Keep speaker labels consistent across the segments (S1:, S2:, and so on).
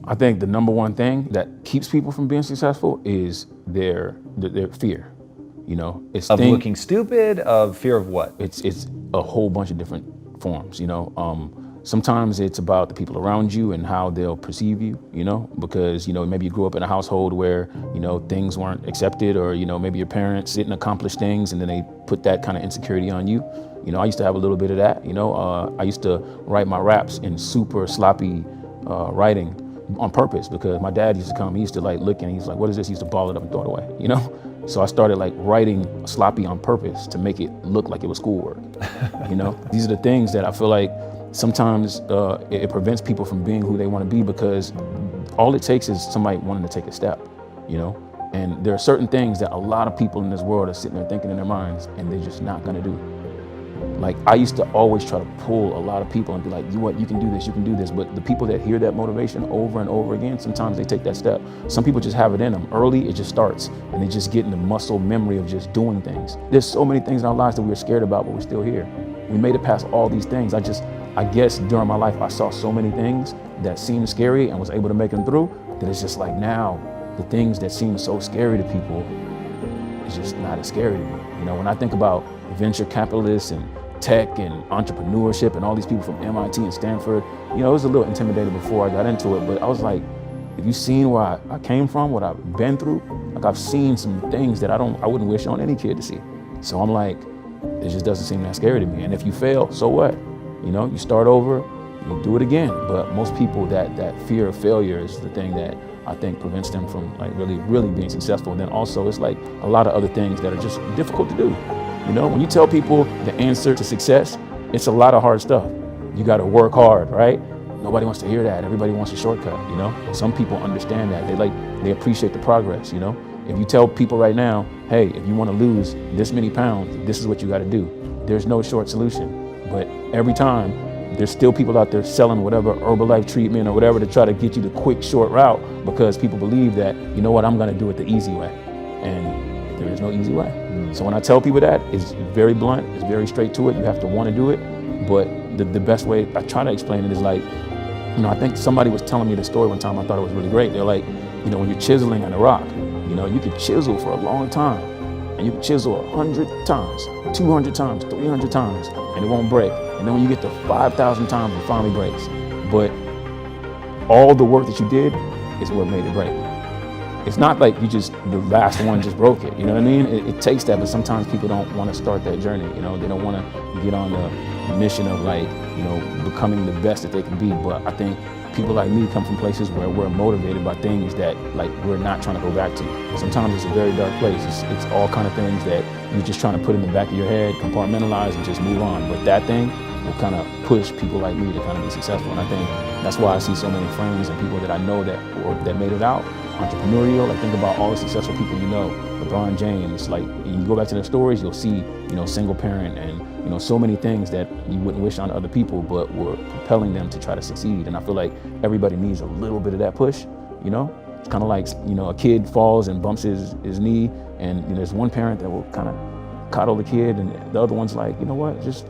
S1: I think the number one thing that keeps people from being successful is their fear. You know, it's
S2: Of looking stupid, of fear of what?
S1: It's a whole bunch of different forms. You know, sometimes it's about the people around you and how they'll perceive you. You know, because maybe you grew up in a household where things weren't accepted, or maybe your parents didn't accomplish things, and then they put that kind of insecurity on you. I used to have a little bit of that. I used to write my raps in super sloppy writing on purpose, because my dad used to come, he used to like look and he's like, what is this? He used to ball it up and throw it away, So I started like writing sloppy on purpose to make it look like it was schoolwork, These are the things that I feel like sometimes it prevents people from being who they want to be, because all it takes is somebody wanting to take a step, And there are certain things that a lot of people in this world are sitting there thinking in their minds, and they're just not gonna do. Like, I used to always try to pull a lot of people and be like, you can do this, you can do this. But the people that hear that motivation over and over again, sometimes they take that step. Some people just have it in them. Early, it just starts, and they just get in the muscle memory of just doing things. There's so many things in our lives that we were scared about, but we're still here. We made it past all these things. I guess during my life, I saw so many things that seemed scary and was able to make them through, that it's just like now, the things that seem so scary to people is just not as scary to me. When I think about venture capitalists and tech and entrepreneurship and all these people from MIT and Stanford, it was a little intimidating before I got into it, but I was like, have you seen where I came from, what I've been through? Like, I've seen some things that I wouldn't wish on any kid to see. So I'm like, it just doesn't seem that scary to me. And if you fail, so what? You start over, you do it again. But most people, that fear of failure is the thing that I think prevents them from like really, really being successful. And then also it's like a lot of other things that are just difficult to do. When you tell people the answer to success, it's a lot of hard stuff. You got to work hard, right? Nobody wants to hear that. Everybody wants a shortcut, Some people understand that. They appreciate the progress, If you tell people right now, hey, if you want to lose this many pounds, this is what you got to do. There's no short solution. But every time, there's still people out there selling whatever Herbalife treatment or whatever to try to get you the quick, short route, because people believe that, I'm going to do it the easy way. And there is no easy way. So when I tell people that, it's very blunt, it's very straight to it. You have to want to do it. But the best way I try to explain it is like, I think somebody was telling me the story one time. I thought it was really great. They're like, when you're chiseling on a rock, you can chisel for a long time, and you can chisel 100 times, 200 times, 300 times, and it won't break. And then when you get to 5,000 times, it finally breaks. But all the work that you did is what made it break. It's not like the last one just broke it, you know what I mean? It takes that, but sometimes people don't want to start that journey, They don't want to get on the mission of becoming the best that they can be. But I think people like me come from places where we're motivated by things that we're not trying to go back to. Sometimes it's a very dark place. It's all kind of things that you're just trying to put in the back of your head, compartmentalize, and just move on. But that thing will kind of push people like me to kind of be successful. And I think that's why I see so many friends and people that I know that made it out, entrepreneurial. Think about all the successful people LeBron James, you go back to their stories, you'll see, single parent and, so many things that you wouldn't wish on other people, but were propelling them to try to succeed. And I feel like everybody needs a little bit of that push, It's kind of like, a kid falls and bumps his knee, and there's one parent that will kind of coddle the kid, and the other one's like, just,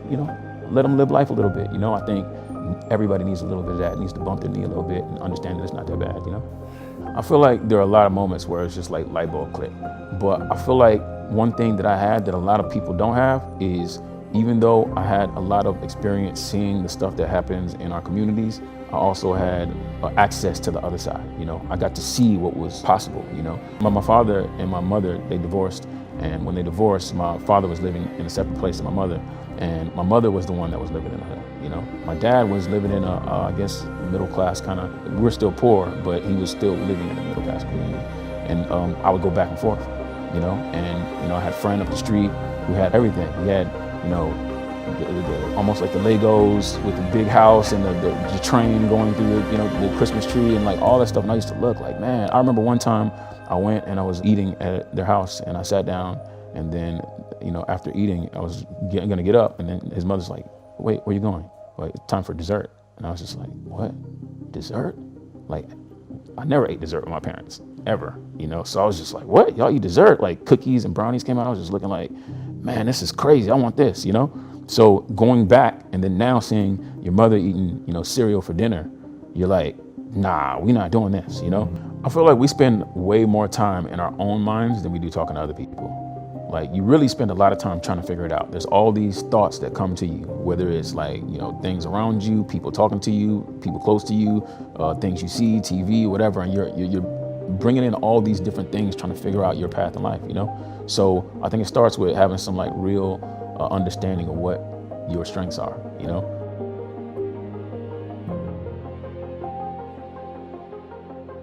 S1: let them live life a little bit. I think everybody needs a little bit of that, needs to bump their knee a little bit and understand that it's not that bad, I feel like there are a lot of moments where it's just like light bulb click. But I feel like one thing that I had that a lot of people don't have is, even though I had a lot of experience seeing the stuff that happens in our communities, I also had access to the other side. I got to see what was possible. My father and my mother, they divorced. And when they divorced, my father was living in a separate place than my mother. And my mother was the one that was living in the hood. My dad was living in I guess, middle class kind of, we're still poor, but he was still living in a middle class community. And I would go back and forth, and, I had a friend up the street who had everything. He had, almost like the Legos with the big house and the train going through the Christmas tree and all that stuff. And I used to look like, man, I remember one time I went and I was eating at their house, and I sat down, and then, after eating, I was gonna get up, and then his mother's like, wait, where you going? It's time for dessert. And I was just like, what? Dessert? I never ate dessert with my parents, ever, So I was just like, what? Y'all eat dessert? Cookies and brownies came out. I was just looking like, man, this is crazy. I want this, So going back and then now seeing your mother eating, cereal for dinner, you're like, nah, we're not doing this, you know? I feel like we spend way more time in our own minds than we do talking to other people. Like, you really spend a lot of time trying to figure it out. There's all these thoughts that come to you, whether it's like, you know, things around you, people talking to you, people close to you, things you see, TV, whatever, and you're bringing in all these different things, trying to figure out your path in life, you know? So I think it starts with having some like real understanding of what your strengths are, you know?